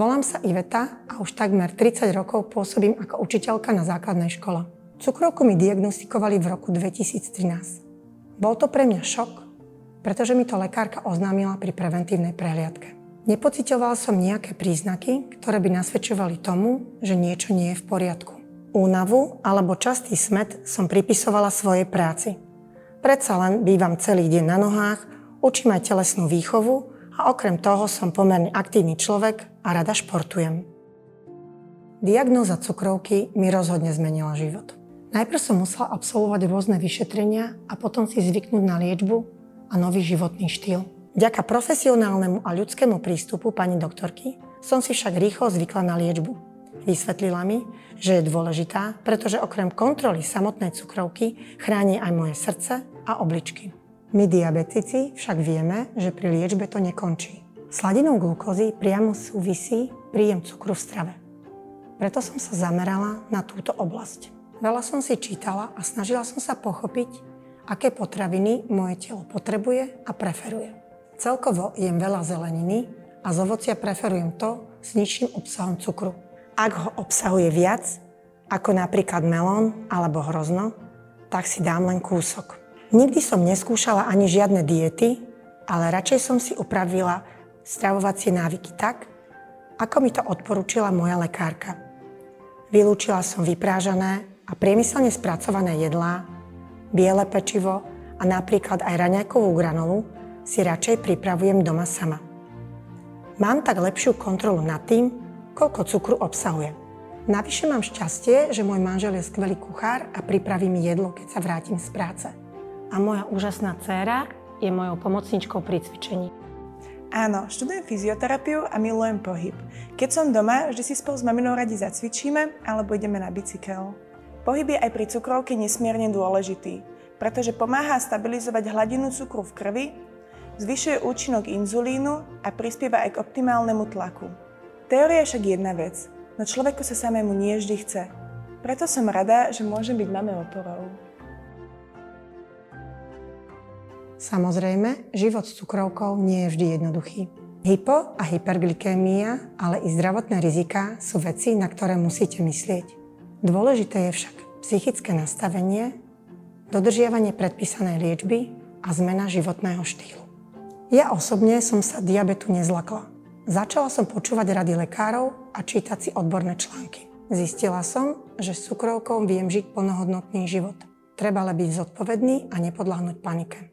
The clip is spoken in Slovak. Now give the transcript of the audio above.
Volám sa Iveta a už takmer 30 rokov pôsobím ako učiteľka na základnej škole. Cukrovku mi diagnostikovali v roku 2013. Bol to pre mňa šok, pretože mi to lekárka oznámila pri preventívnej prehliadke. Nepociťovala som nejaké príznaky, ktoré by nasvedčovali tomu, že niečo nie je v poriadku. Únavu alebo častý smäd som pripisovala svojej práci. Predsa len bývam celý deň na nohách, učím aj telesnú výchovu a okrem toho som pomerne aktívny človek a rada športujem. Diagnóza cukrovky mi rozhodne zmenila život. Najprv som musela absolvovať rôzne vyšetrenia a potom si zvyknúť na liečbu a nový životný štýl. Vďaka profesionálnemu a ľudskému prístupu pani doktorky som si však rýchlo zvykla na liečbu. Vysvetlila mi, že je dôležitá, pretože okrem kontroly samotnej cukrovky chráni aj moje srdce a obličky. My diabetici však vieme, že pri liečbe to nekončí. S hladinou glukózy priamo súvisí príjem cukru v strave. Preto som sa zamerala na túto oblasť. Veľa som si čítala a snažila som sa pochopiť, aké potraviny moje telo potrebuje a preferuje. Celkovo jem veľa zeleniny a z ovocia preferujem to s nižším obsahom cukru. Ak ho obsahuje viac, ako napríklad melón alebo hrozno, tak si dám len kúsok. Nikdy som neskúšala ani žiadne diety, ale radšej som si upravila stravovacie návyky tak, ako mi to odporúčila moja lekárka. Vylúčila som vyprážané a priemyselne spracované jedlá, biele pečivo a napríklad aj raňajkovú granolu si radšej pripravujem doma sama. Mám tak lepšiu kontrolu nad tým, koľko cukru obsahuje. Navyše mám šťastie, že môj manžel je skvelý kuchár a pripraví mi jedlo, keď sa vrátim z práce. A moja úžasná dcéra je mojou pomocníčkou pri cvičení. Áno, študujem fyzioterapiu a milujem pohyb. Keď som doma, vždy si spolu s maminou radi zacvičíme alebo ideme na bicykel. Pohyb je aj pri cukrovke nesmierne dôležitý, pretože pomáha stabilizovať hladinu cukru v krvi, zvyšuje účinok inzulínu a prispieva aj k optimálnemu tlaku. Teória je však jedna vec, no človeku sa samému nie vždy chce. Preto som rada, že môžem byť mame oporou. Samozrejme, život s cukrovkou nie je vždy jednoduchý. Hypo- a hyperglykémia, ale i zdravotné riziká sú veci, na ktoré musíte myslieť. Dôležité je však psychické nastavenie, dodržiavanie predpísanej liečby a zmena životného štýlu. Ja osobne som sa diabetu nezlakla. Začala som počúvať rady lekárov a čítať si odborné články. Zistila som, že s cukrovkou viem žiť plnohodnotný život. Treba ale byť zodpovedný a nepodľahnúť panike.